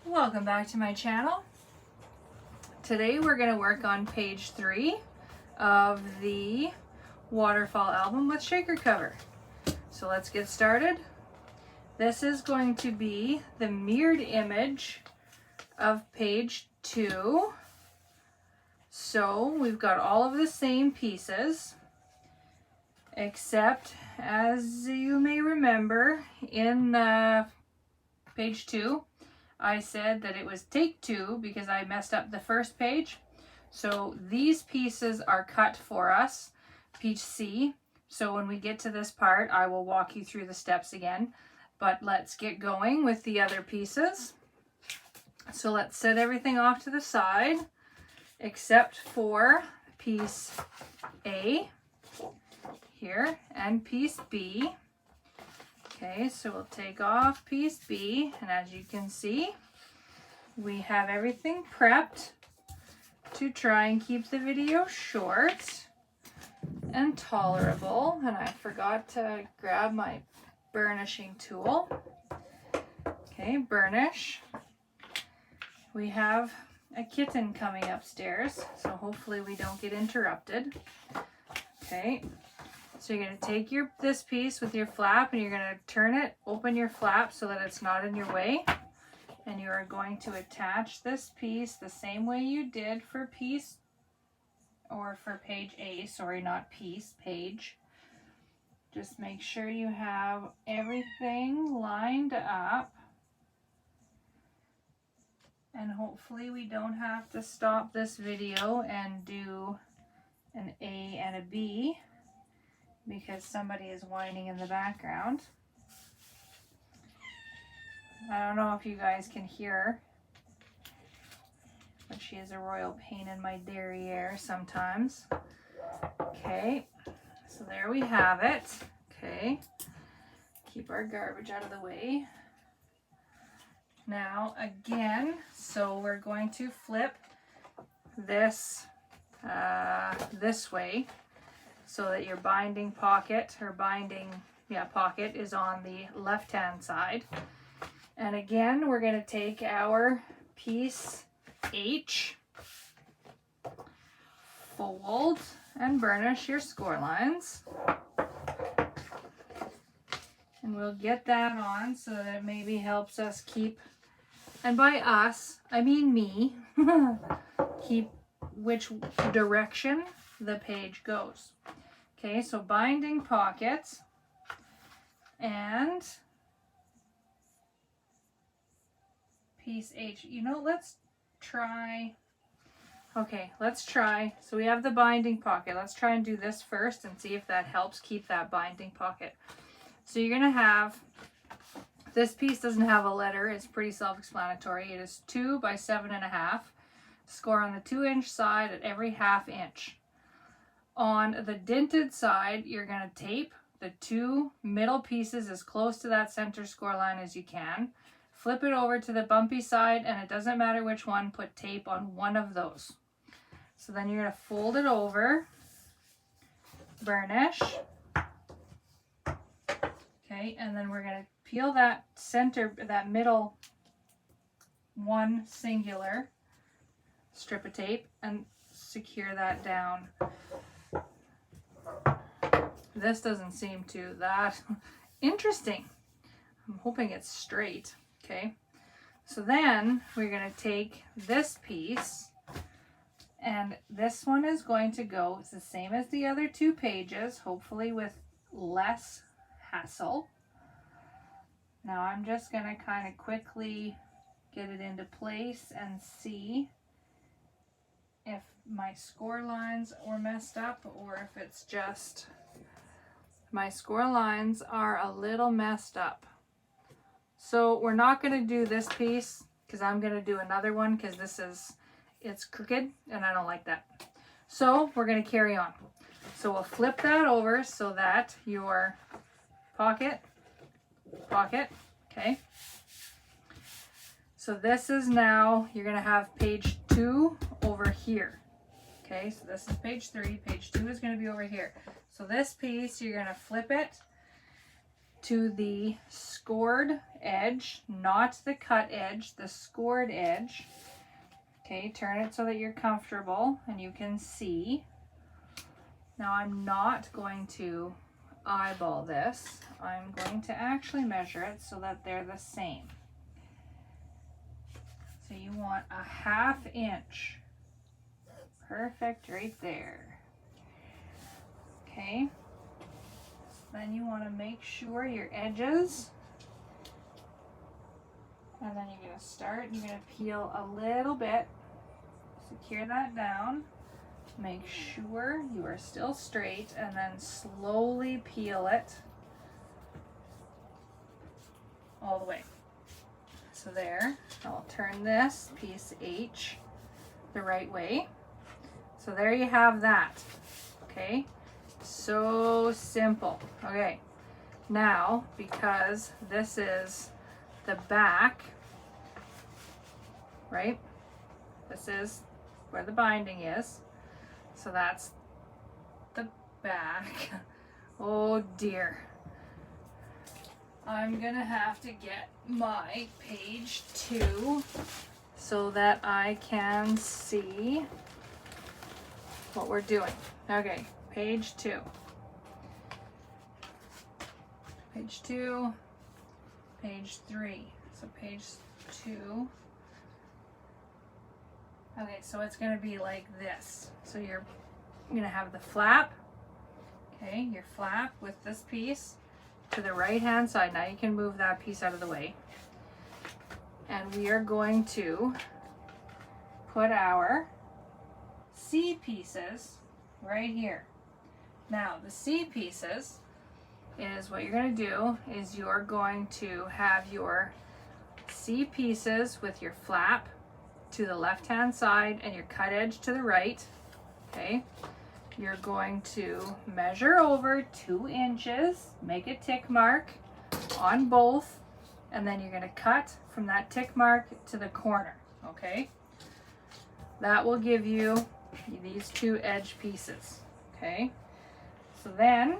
Welcome back to my channel. Today we're going to work on page 3 of the Waterfall album with shaker cover. So let's get started. This is going to be the mirrored image of page 2. So we've got all of the same pieces, except as you may remember in page 2, I said that it was take 2 because I messed up the first page. So these pieces are cut for us, piece C. So when we get to this part, I will walk you through the steps again. But let's get going with the other pieces. So let's set everything off to the side, except for piece A here and piece B. Okay, so we'll take off piece B, and as you can see, we have everything prepped to try and keep the video short and tolerable. And I forgot to grab my burnishing tool. Okay, burnish. We have a kitten coming upstairs, so hopefully we don't get interrupted. Okay. So you're going to take this piece with your flap and you're going to turn it, open your flap so that it's not in your way. And you are going to attach this piece the same way you did for piece, or for page A, sorry, not piece, page. Just make sure you have everything lined up. And hopefully we don't have to stop this video and do an A and a B, because somebody is whining in the background. I don't know if you guys can hear, but she is a royal pain in my derriere sometimes. Okay, so there we have it. Okay, keep our garbage out of the way. Now again, so we're going to flip this this way, so that your binding pocket, pocket is on the left-hand side. And again, we're going to take our piece H, fold and burnish your score lines. And we'll get that on so that it maybe helps us keep, and by us, I mean me, keep which direction the page goes. Okay, so binding pockets and piece H. You know, let's try. Okay, let's try. So we have the binding pocket. Let's try and do this first and see if that helps keep that binding pocket. So you're going to have, this piece doesn't have a letter. It's pretty self-explanatory. It is 2 by 7.5. Score on the 2-inch side at every 1/2 inch. On the dinted side, you're going to tape the 2 middle pieces as close to that center score line as you can. Flip it over to the bumpy side, and it doesn't matter which one, put tape on one of those. So then you're going to fold it over, burnish. Okay, and then we're going to peel that center, that middle one singular strip of tape and secure that down. This doesn't seem to that interesting. I'm hoping it's straight. Okay, so then we're going to take this piece, and this one is going to go, it's the same as the other 2 pages, hopefully with less hassle. Now I'm just going to kind of quickly get it into place and see if my score lines were messed up, or if it's just my score lines are a little messed up. So we're not going to do this piece because I'm going to do another one, because it's crooked and I don't like that. So we're going to carry on. So we'll flip that over so that your pocket, okay. So this is now, you're going to have page 2 over here. Okay, so this is page 3. Page 2 is going to be over here. So this piece, you're going to flip it to the scored edge, not the cut edge, the scored edge. Okay, turn it so that you're comfortable and you can see. Now I'm not going to eyeball this. I'm going to actually measure it so that they're the same. So you want a 1/2 inch. Perfect right there. Okay. Then you want to make sure your edges, and then you're going to start, you're going to peel a little bit, secure that down, make sure you are still straight, and then slowly peel it all the way. So there, I'll turn this piece H the right way. So there you have that, okay? So simple. Okay, now because this is the back, right? This is where the binding is. So that's the back. Oh dear. I'm gonna have to get my page 2 so that I can see what we're doing. Okay. Page 2. Page 2, page 3. So page 2. Okay, so it's going to be like this. So you're going to have the flap. Okay, your flap with this piece to the right hand side. Now you can move that piece out of the way. And we are going to put our C pieces right here. Now the C pieces is what you're going to do is you're going to have your C pieces with your flap to the left hand side and your cut edge to the right. Okay, you're going to measure over 2 inches, make a tick mark on both, and then you're going to cut from that tick mark to the corner. Okay, that will give you these 2 edge pieces. Okay. So then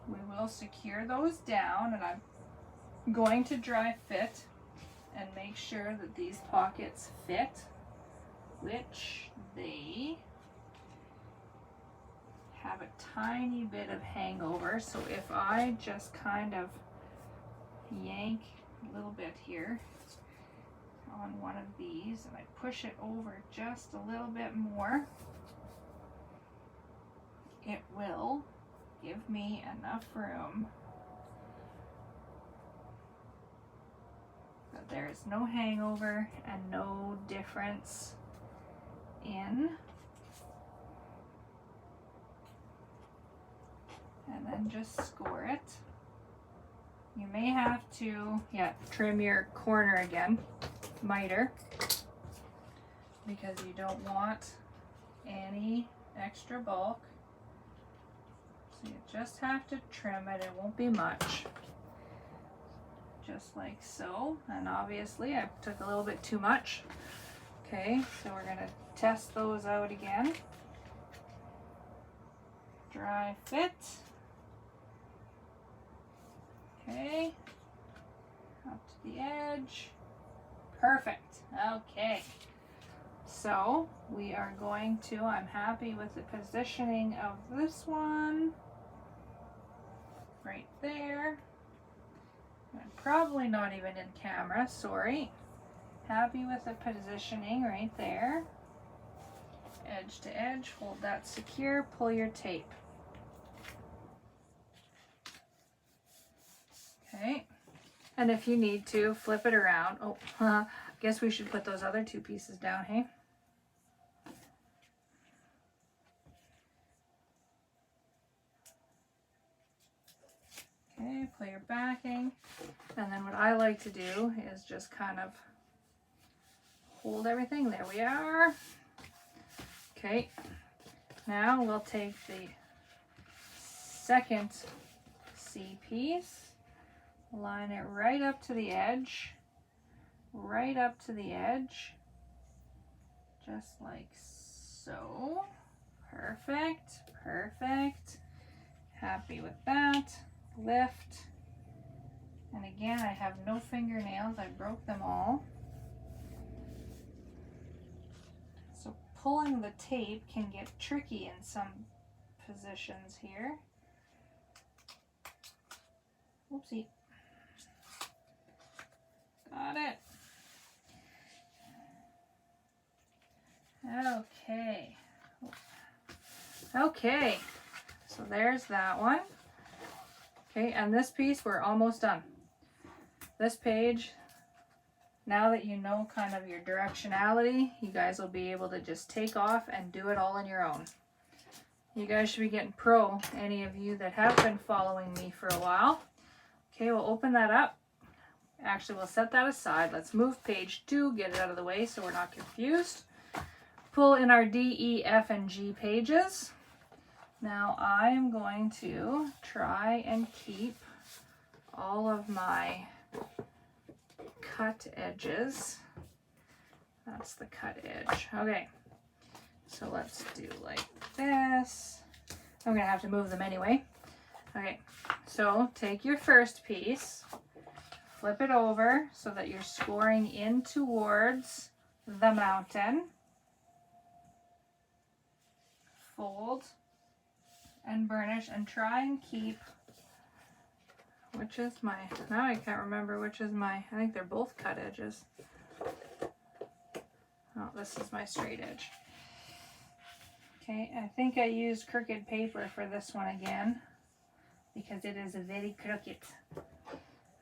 we will secure those down, and I'm going to dry fit and make sure that these pockets fit, which they have a tiny bit of hangover. So if I just kind of yank a little bit here on one of these and I push it over just a little bit more, it will give me enough room that there is no hangover and no difference in. And then just score it. You may have to, trim your corner again, miter, because you don't want any extra bulk. So you just have to trim it. It won't be much. Just like so. And obviously I took a little bit too much. Okay, so we're going to test those out again. Dry fit. Okay, up to the edge. Perfect. Okay, so we are going to, I'm happy with the positioning of this one right there. And probably not even in camera, sorry. Happy with the positioning right there. Edge to edge, hold that secure, pull your tape. Okay, and if you need to, flip it around. Oh, I guess we should put those other 2 pieces down, hey? Okay, play your backing. And then what I like to do is just kind of hold everything. There we are. Okay, now we'll take the second C piece. Line it right up to the edge, right up to the edge, just like so. Perfect, perfect. Happy with that. Lift, And again, I have no fingernails. I broke them all. So pulling the tape can get tricky in some positions here. Oopsie. Got it. Okay. Okay. So there's that one. Okay, and this piece we're almost done. This page, now that you know kind of your directionality, you guys will be able to just take off and do it all on your own. You guys should be getting pro, any of you that have been following me for a while. Okay, we'll open that up. Actually, we'll set that aside. Let's move page 2, get it out of the way so we're not confused. Pull in our D, E, F, and G pages. Now I am going to try and keep all of my cut edges. That's the cut edge. Okay, so let's do like this. I'm gonna have to move them anyway. Okay, so take your first piece, flip it over so that you're scoring in towards the mountain. Fold and burnish and try and keep, which is my, now I can't remember which is my, I think they're both cut edges. Oh, this is my straight edge. Okay, I think I used crooked paper for this one again because it is very crooked.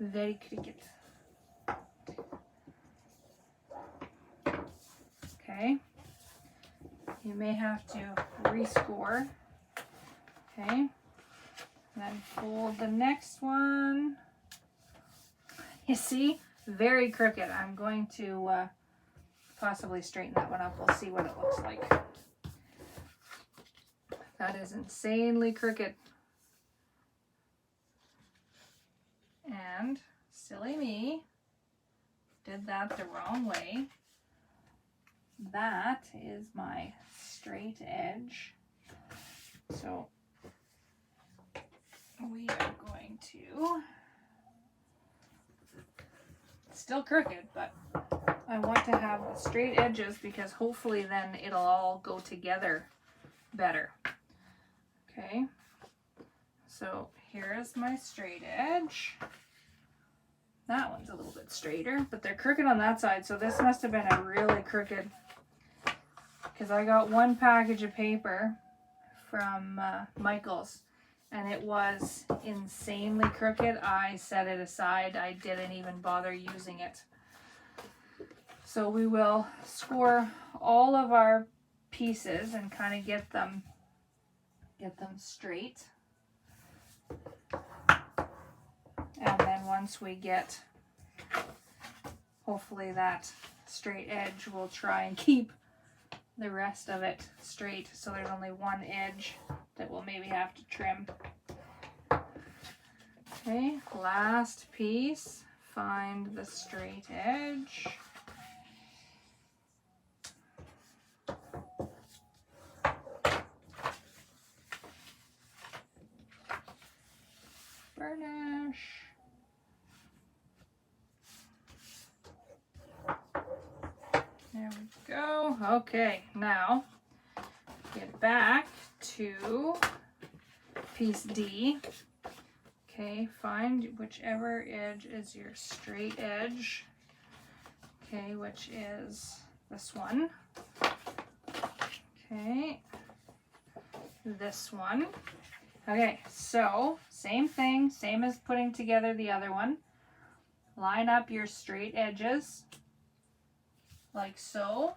Very crooked. Okay, you may have to rescore. Okay, then fold the next one. You see, very crooked. I'm going to possibly straighten that one up. We'll see what it looks like. That is insanely crooked. And silly me, did that the wrong way. That is my straight edge. So we are going to, still crooked, but I want to have straight edges because hopefully then it'll all go together better. Okay, so here is my straight edge. That one's a little bit straighter, but they're crooked on that side, so this must have been a really crooked, because I got one package of paper from Michael's and it was insanely crooked. I set it aside. I didn't even bother using it. So we will score all of our pieces and kind of get them straight. And then once we get, hopefully that straight edge, we'll try and keep the rest of it straight. So there's only one edge that we'll maybe have to trim. Okay, last piece, find the straight edge. Burnish. There we go. Okay, now get back to piece D. Okay, find whichever edge is your straight edge. Okay, which is this one. Okay, this one. Okay, so same thing, same as putting together the other one. Line up your straight edges like so.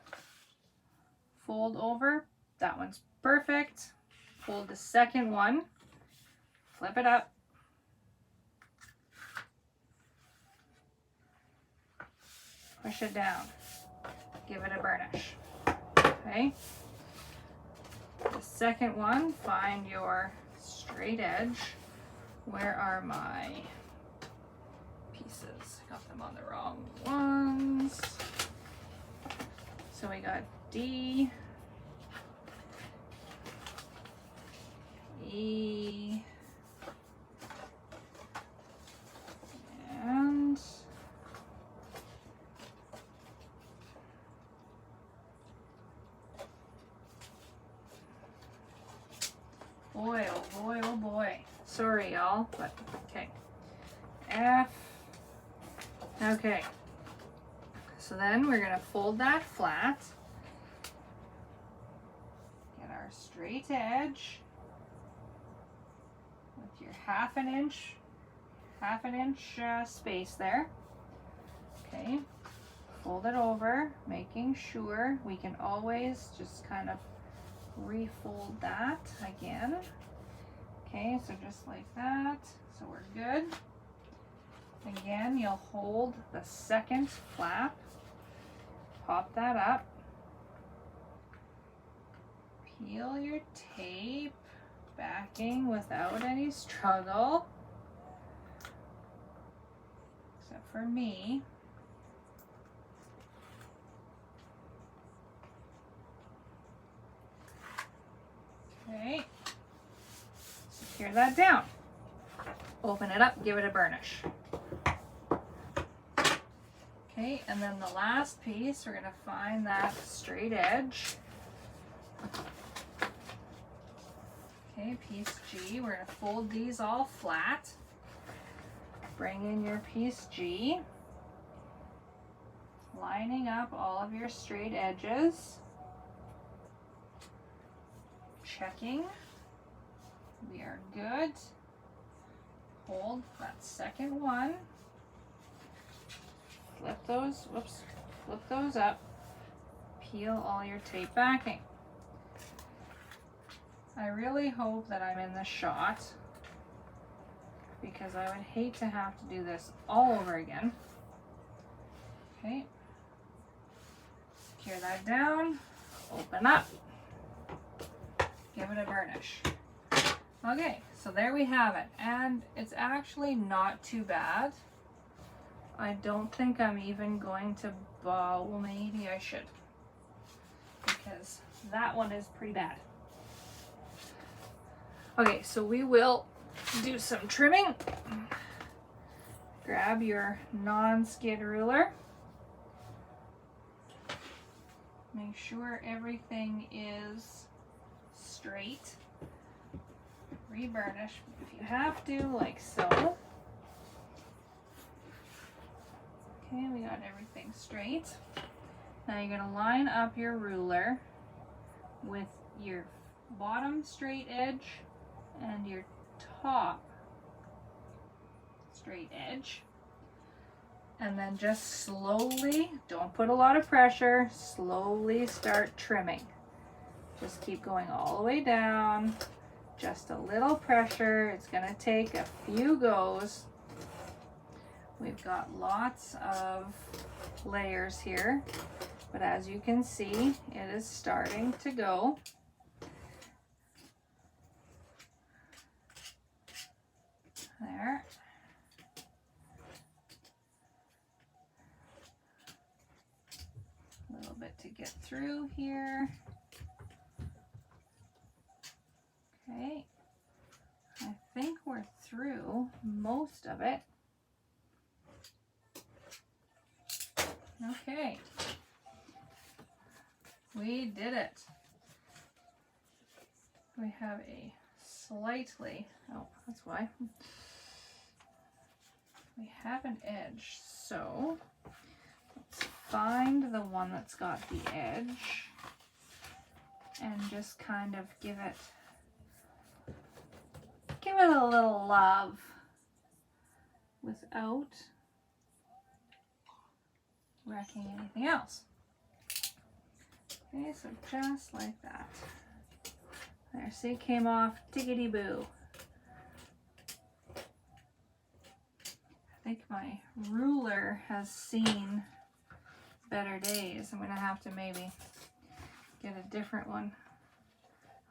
Fold over. That one's perfect. Fold the second one. Flip it up. Push it down. Give it a burnish. Okay. The second one, find your straight edge. Where are my pieces? I got them on the wrong ones. So we got D, E, Boy, oh boy, oh boy. Sorry, y'all, but okay. F. Okay. So then we're gonna fold that flat. Get our straight edge with your half an inch space there. Okay. Fold it over, making sure we can always just kind of refold that again. Okay, so just like that. So we're good. Again, you'll hold the second flap, pop that up, peel your tape, backing without any struggle, except for me. Okay, secure that down. Open it up, give it a burnish. Okay, and then the last piece, we're gonna find that straight edge. Okay, piece G, we're gonna fold these all flat. Bring in your piece G, lining up all of your straight edges. Checking, we are good. Hold that second one. Flip those, whoops, flip those up. Peel all your tape backing. I really hope that I'm in the shot because I would hate to have to do this all over again. Okay, secure that down, open up. Give it a burnish. Okay, so there we have it. And it's actually not too bad. I don't think I'm even going to well, maybe I should. Because that one is pretty bad. Okay, so we will do some trimming. Grab your non-skid ruler. Make sure everything is straight. Reburnish if you have to, like so. Okay, we got everything straight. Now you're going to line up your ruler with your bottom straight edge and your top straight edge. And then just slowly, don't put a lot of pressure, slowly start trimming. Just keep going all the way down, just a little pressure. It's gonna take a few goes. We've got lots of layers here, but as you can see, it is starting to go. There. A little bit to get through here. Okay, I think we're through most of it. Okay, we did it. We have a slightly, oh, that's why. We have an edge, so let's find the one that's got the edge and just kind of give it a little love without wrecking anything else. Okay, so just like that. There, see, it came off tickety-boo. I think my ruler has seen better days. I'm gonna have to maybe get a different one.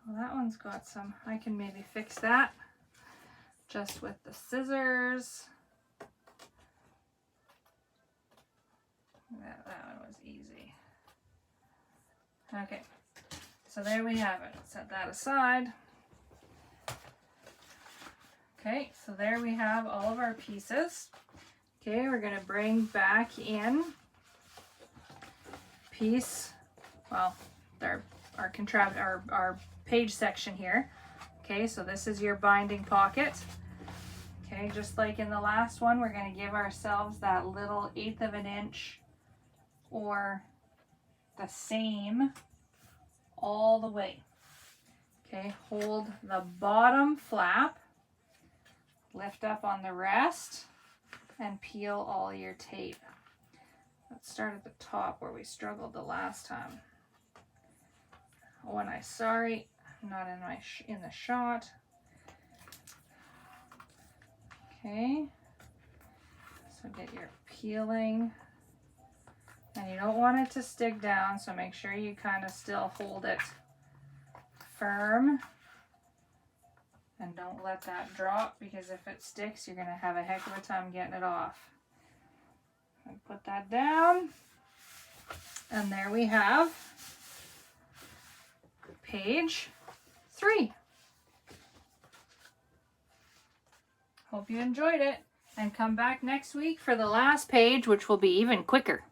Well, that one's got some, I can maybe fix that just with the scissors. That one was easy. Okay, so there we have it. Set that aside. Okay, so there we have all of our pieces. Okay, we're gonna bring back in piece, well, our page section here. Okay, so this is your binding pocket. Okay, just like in the last one, we're going to give ourselves that little 1/8 of an inch or the same all the way. Okay, hold the bottom flap, lift up on the rest, and peel all your tape. Let's start at the top where we struggled the last time. Oh, and I'm sorry, I'm not in the shot. Okay, so get your peeling, and you don't want it to stick down, so make sure you kind of still hold it firm, and don't let that drop, because if it sticks, you're going to have a heck of a time getting it off. And put that down, and there we have page 3. Hope you enjoyed it, and come back next week for the last page, which will be even quicker.